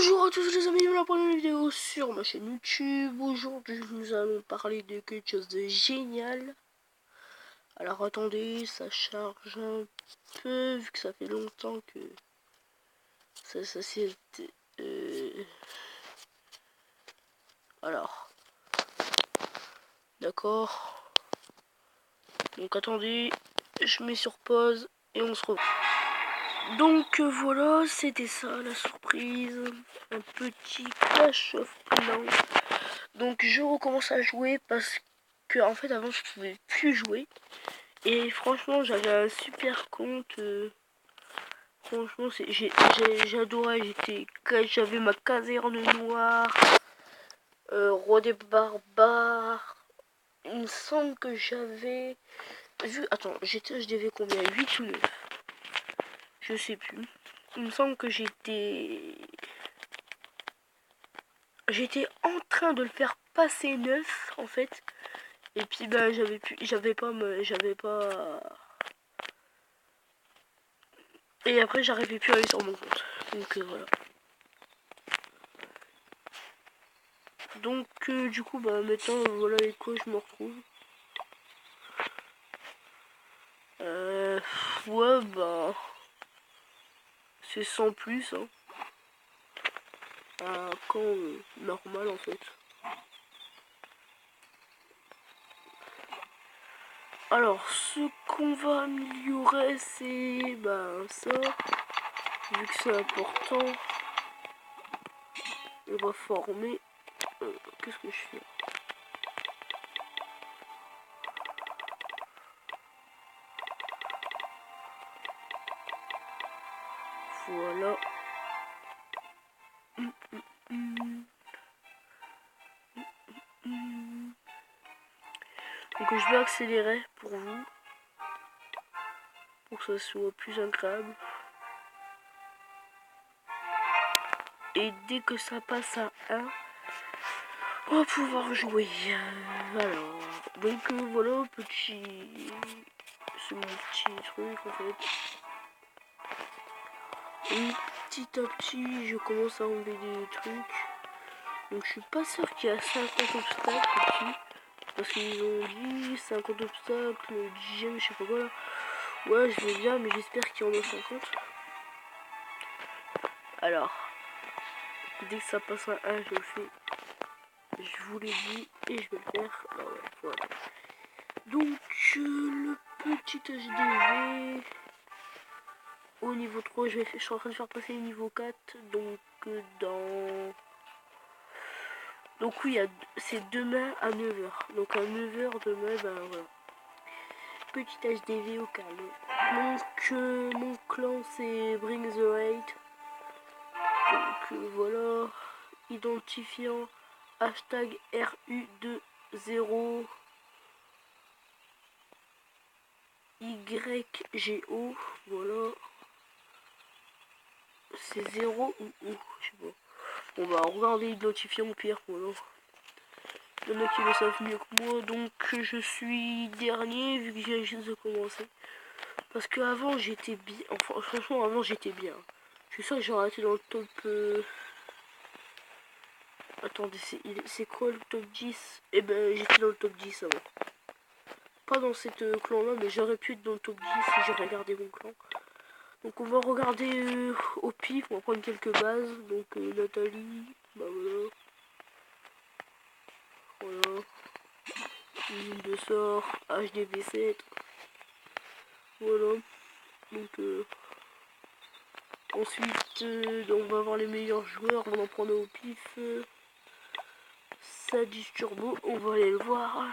Bonjour à tous les amis, voilà pour une vidéo sur ma chaîne YouTube. Aujourd'hui nous allons parler de quelque chose de génial. Alors attendez, ça charge un peu vu que ça fait longtemps que ça c'est... Alors, d'accord. Donc attendez, je mets sur pause et on se revoit. Donc voilà, c'était ça la surprise. Un petit Clash of Clans. Donc je recommence à jouer parce que en fait avant je pouvais plus jouer. Et franchement j'avais un super compte. Franchement j'adorais, j'avais ma caserne noire. Roi des barbares. Il me semble que j'avais vu. Attends, j'étais HDV combien, 8 ou 9? Je sais plus. Il me semble que j'étais en train de le faire passer 9 en fait. Et puis bah j'avais pas. Et après j'arrivais plus à aller sur mon compte. Donc voilà. Donc du coup bah maintenant voilà avec quoi je me retrouve. Ouais bah c'est sans plus hein. Un camp normal en fait. Alors ce qu'on va améliorer c'est bah ça. Vu que c'est important. On va former. Qu'est-ce que je fais? Voilà. Donc je vais accélérer pour vous. Pour que ça soit plus agréable. Et dès que ça passe à 1, on va pouvoir jouer. Alors, donc voilà, c'est mon petit truc en fait. Et petit à petit, je commence à enlever des trucs. Donc je suis pas sûr qu'il y a 50 obstacles ici. Parce qu'ils ont dit 50 obstacles, 10ème, je sais pas quoi là. Ouais, je vais bien, mais j'espère qu'il y en a 50. Alors, dès que ça passe à 1, je le fais. Je vous l'ai dit et je vais le faire. Ah ouais, voilà. Donc, le petit HDV. Au niveau 3, je suis en train de faire passer le niveau 4. Donc, Donc oui, c'est demain à 9h. Donc à 9h demain, ben voilà. Petit HDV au calme. Donc mon clan c'est Bring the Hate. Donc voilà. Identifiant hashtag RU20 YGO. Voilà. C'est 0 ou je sais pas. On va regarder l'identifiant au pire. Voilà. Il y en a qui le savent mieux que moi. Donc je suis dernier vu que j'ai juste de commencer. Parce que avant j'étais bien. Enfin franchement avant j'étais bien. Je suis sûr que j'aurais été dans le top. Attendez, c'est quoi le top 10? Eh ben j'étais dans le top 10 avant. Pas dans cette clan là, mais j'aurais pu être dans le top 10 si j'aurais gardé mon clan. Donc on va regarder au pif, on va prendre quelques bases. Donc Nathalie, bah voilà. Voilà. Usine de sort, HDV7. Voilà. Donc ensuite on va voir les meilleurs joueurs, on va en prendre au pif. Ça Turbo, on va aller le voir.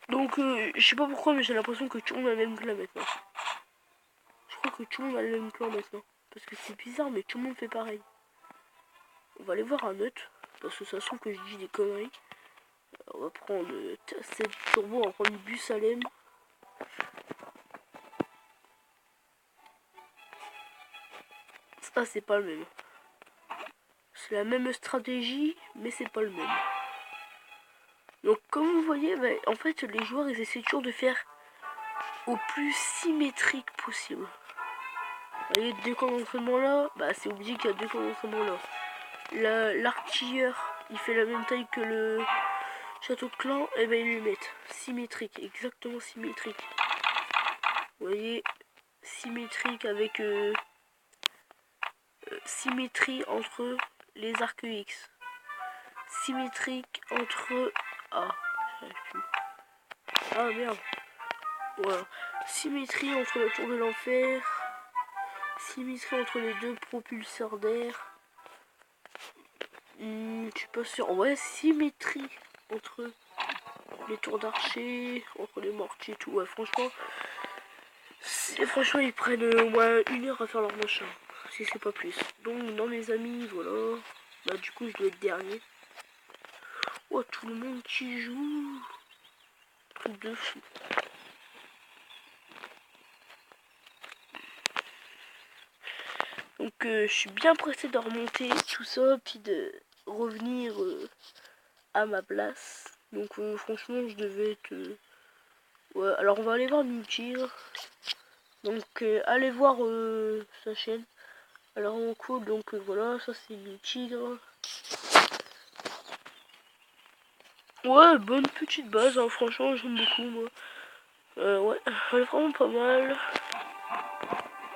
Donc je sais pas pourquoi mais j'ai l'impression que tout le monde a le même clan maintenant. Je crois que tout le monde a le même clan maintenant. Parce que c'est bizarre mais tout le monde fait pareil. On va aller voir un autre. Parce que ça se trouve que je dis des conneries. On va prendre cette turbo, on va prendre bus Salem. Ça c'est pas le même. C'est la même stratégie, mais c'est pas le même. Donc comme vous voyez, bah, en fait les joueurs ils essaient toujours de faire au plus symétrique possible. Vous voyez, 2 camps d'entraînement là, bah c'est obligé qu'il y a 2 camps d'entraînement là. L'artilleur, il fait la même taille que le château de clan, et ben ils le mettent symétrique, exactement symétrique. Vous voyez, symétrique avec symétrie entre les arcs X. Symétrique entre... Ah, j'arrive plus. Ah merde. Voilà. Symétrie entre la tour de l'enfer. Symétrie entre les 2 propulseurs d'air. Je suis pas sûr. Ouais, symétrie entre les tours d'archer, entre les mortiers et tout. Ouais, franchement, ils prennent au moins 1 heure à faire leur machin. Si c'est pas plus. Donc, non, mes amis, voilà. Bah, du coup, je dois être dernier. Oh, tout le monde qui joue. Truc de fou. Donc, je suis bien pressé de remonter tout ça, puis de revenir à ma place. Donc, franchement, je devais être... Ouais, alors on va aller voir New Tigre. Donc, allez voir sa chaîne. Alors, on cool, donc voilà, ça c'est New Tigre. Ouais, bonne petite base, hein, franchement, j'aime beaucoup, moi. Ouais, elle est vraiment pas mal.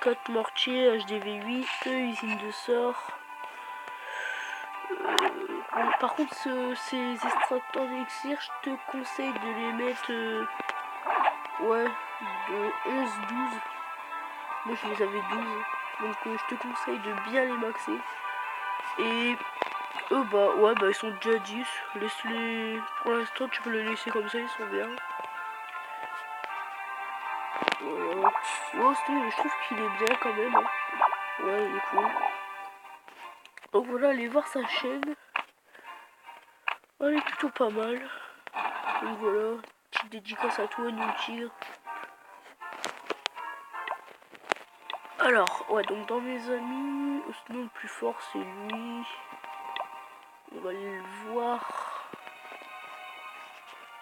4 mortiers, HDV 8, usine de sort. Bon, par contre, ces extracteurs d'élixir, je te conseille de les mettre, ouais, de 11-12. Moi, je les avais 12. Donc, je te conseille de bien les maxer. Et eux, bah, ouais, bah, ils sont déjà 10. Laisse-les, pour l'instant, tu peux les laisser comme ça, ils sont bien. Voilà. Ouais, je trouve qu'il est bien quand même. Hein. Ouais, il est cool. Donc voilà, allez voir sa chaîne. Elle est plutôt pas mal. Donc voilà, petite dédicace à toi, New Tigre. Alors, ouais, donc dans mes amis, sinon le plus fort c'est lui. On va aller le voir.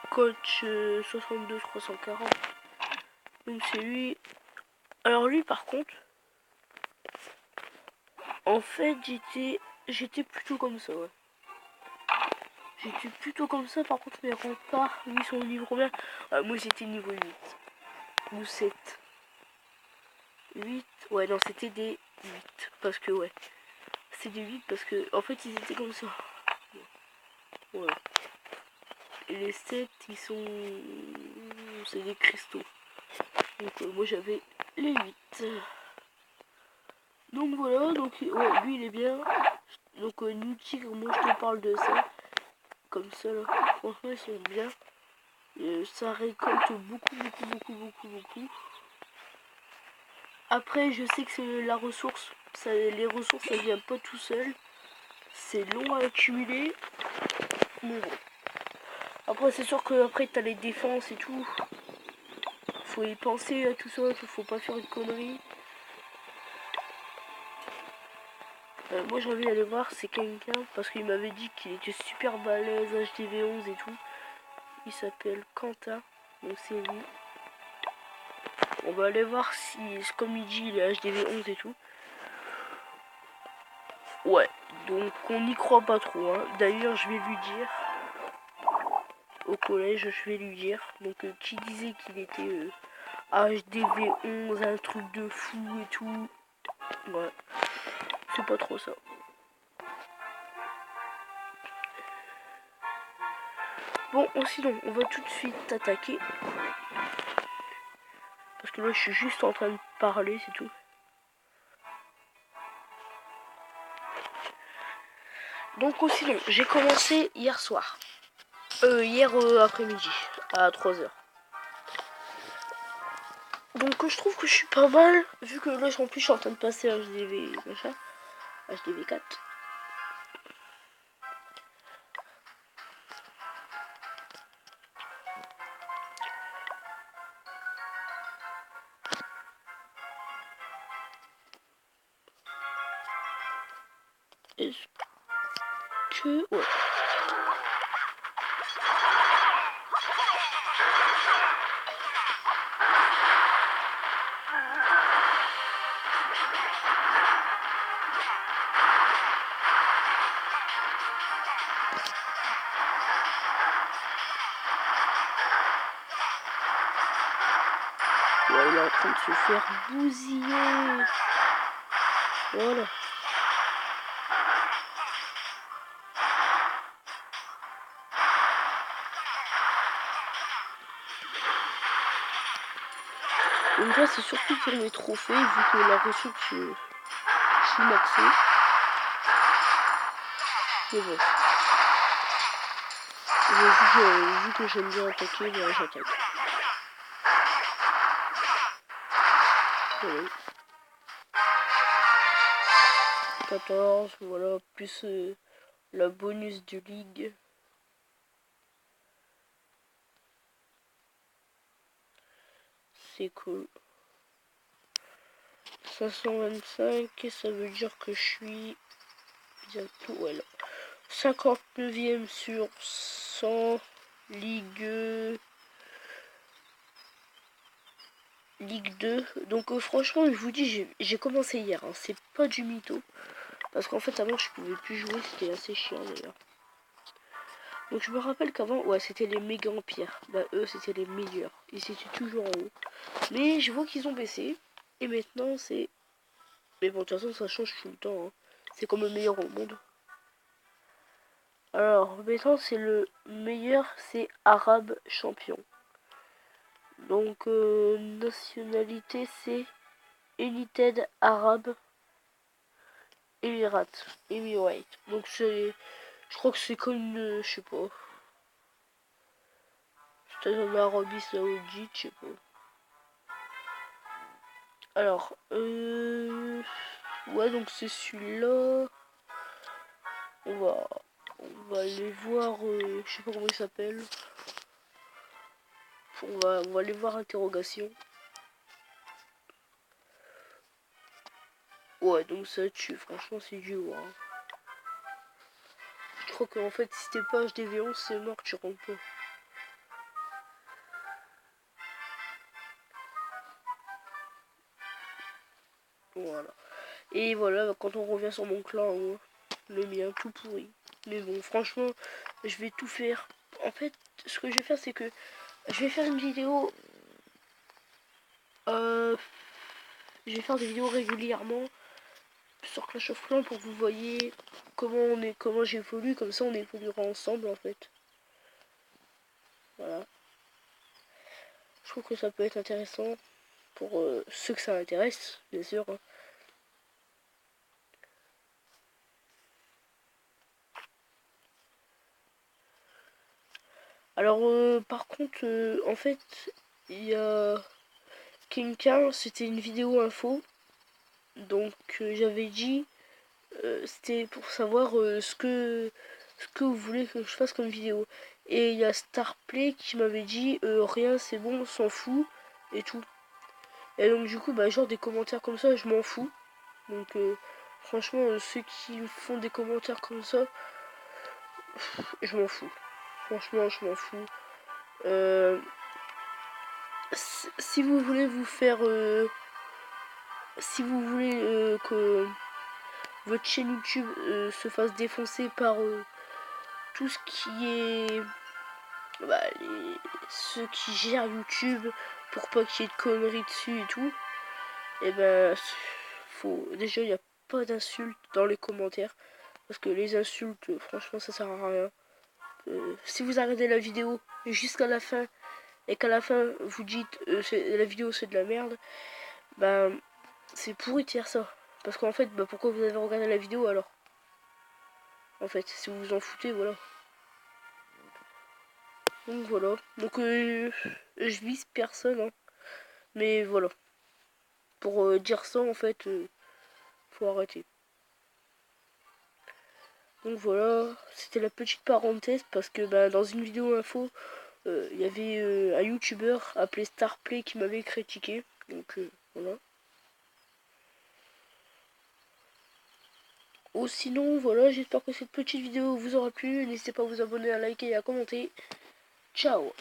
Coach 62 340. Donc c'est lui. Alors lui par contre, en fait j'étais plutôt comme ça, ouais. J'étais plutôt comme ça, par contre mes remparts, lui ils sont au niveau combien? Moi j'étais niveau 8. Ou 7. 8, ouais non c'était des 8. Parce que ouais. C'est des 8 parce que en fait ils étaient comme ça. Ouais. Et les 7 ils sont... C'est des cristaux. Donc moi j'avais les 8. Donc voilà, donc ouais, lui il est bien. Donc New Tigre, moi je te parle de ça. Comme ça là. Franchement ils sont bien. Ça récolte beaucoup. Après je sais que c'est la ressource. Les ressources ça vient pas tout seul. C'est long à accumuler. Mais bon. Après c'est sûr que après t'as les défenses et tout. Faut y penser à tout ça, faut pas faire une connerie. Moi j'ai envie d'aller voir c'est quelqu'un parce qu'il m'avait dit qu'il était super balèze HDV 11 et tout. Il s'appelle Quentin, donc c'est lui. On va aller voir si, comme il dit, il est HDV 11 et tout. Ouais, donc on n'y croit pas trop. Hein. D'ailleurs je vais lui dire. Au collège je vais lui dire. Donc qui disait qu'il était HDV 11, un truc de fou et tout. Ouais, c'est pas trop ça. Bon, sinon, on va tout de suite attaquer. Parce que là, je suis juste en train de parler, c'est tout. Donc, sinon, j'ai commencé hier soir. Hier après-midi, à 3h. Donc, je trouve que je suis pas mal. Vu que là, en plus, je suis en train de passer HDV, machin. HDV 4. Est-ce que... Ouais. train de se faire bousiller. Voilà. Donc là c'est surtout pour mes trophées vu que la ressource je suis maxé. Mais bon. Vu que j'aime bien attaquer, bah, j'attaque. Voilà. 14, voilà, plus la bonus de ligue. C'est cool. 525, ça veut dire que je suis bientôt, voilà. 59e sur 100, Ligue 2. Donc franchement, je vous dis, j'ai commencé hier, hein. C'est pas du mytho. Parce qu'en fait, avant, je pouvais plus jouer, c'était assez chiant d'ailleurs. Donc je me rappelle qu'avant, ouais, c'était les méga empires. Bah eux, c'était les meilleurs. Ils étaient toujours en haut. Mais je vois qu'ils ont baissé. Et maintenant, c'est... Mais bon, de toute façon, ça change tout le temps, hein. C'est comme le meilleur au monde. Alors, maintenant, c'est le meilleur, c'est Arabe champion. Donc, nationalité, c'est United Arab Emirates. Donc, c'est... Je crois que c'est comme une... je sais pas. C'est en Arabie Saoudite, je sais pas. Alors, ouais, donc c'est celui-là. On va aller voir, je sais pas comment il s'appelle. On va aller voir interrogation. Ouais, donc ça tue, franchement, c'est dur. Hein. Je crois qu'en fait, si t'es pas HDV11, c'est mort, tu rentres pas. Voilà. Et voilà, quand on revient sur mon clan, hein, le mien, tout pourri. Mais bon, franchement, je vais tout faire. En fait, ce que je vais faire, c'est que je vais faire une vidéo. Je vais faire des vidéos régulièrement sur Clash of Clans pour que vous voyez comment j'évolue. Comme ça, on évoluera ensemble, en fait. Voilà. Je trouve que ça peut être intéressant pour ceux que ça intéresse, bien sûr. Hein. Alors, par contre, en fait, il y a King Carl, c'était une vidéo info. Donc, j'avais dit, c'était pour savoir ce que vous voulez que je fasse comme vidéo. Et il y a Starplay qui m'avait dit, rien, c'est bon, on s'en fout, et tout. Et donc, du coup, bah, genre des commentaires comme ça, je m'en fous. Donc, franchement, ceux qui font des commentaires comme ça, je m'en fous. Franchement, je m'en fous. Si vous voulez vous faire... si vous voulez que votre chaîne YouTube se fasse défoncer par tout ce qui est... Bah, ceux qui gèrent YouTube pour pas qu'il y ait de conneries dessus et tout, et ben... faut déjà, il n'y a pas d'insultes dans les commentaires. Parce que les insultes, franchement, ça sert à rien. Si vous arrêtez la vidéo jusqu'à la fin et qu'à la fin vous dites la vidéo c'est de la merde, ben c'est pourri de faire ça. Parce qu'en fait, bah, pourquoi vous avez regardé la vidéo alors? En fait, si vous vous en foutez, voilà. Donc voilà. Donc je vise personne, hein. Mais voilà. Pour dire ça, en fait, faut arrêter. Donc voilà, c'était la petite parenthèse parce que bah, dans une vidéo info, il y avait un youtubeur appelé Starplay qui m'avait critiqué. Donc voilà. Ou sinon, voilà, j'espère que cette petite vidéo vous aura plu. N'hésitez pas à vous abonner, à liker et à commenter. Ciao!